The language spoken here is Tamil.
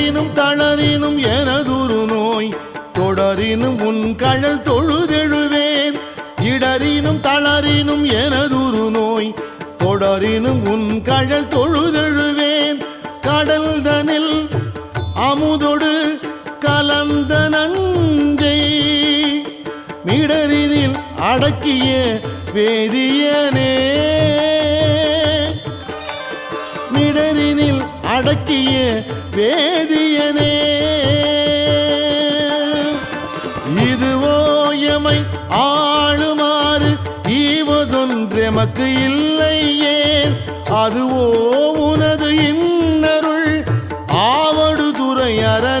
இடரினும் தளரினும் எனதுரு நோய் தொடரினும் உன் கழல் தொழுதெழுவேன் இடரினும் தளரினும் எனதுரு நோய் தொடரினும் உன் கழல் தொழுதெழுவேன் கடல் தனில் அமுதொடு கலந்த நஞ்சை மிடரினில் அடக்கிய வேதியனே மிடரினில் அடக்கிய வேதியனே இதுவோ எமை ஆளுமாறு ஈவதொன்றெமக்கு இல்லையே அதுவோ உனது இன்னருள் ஆவடு துறை அரண்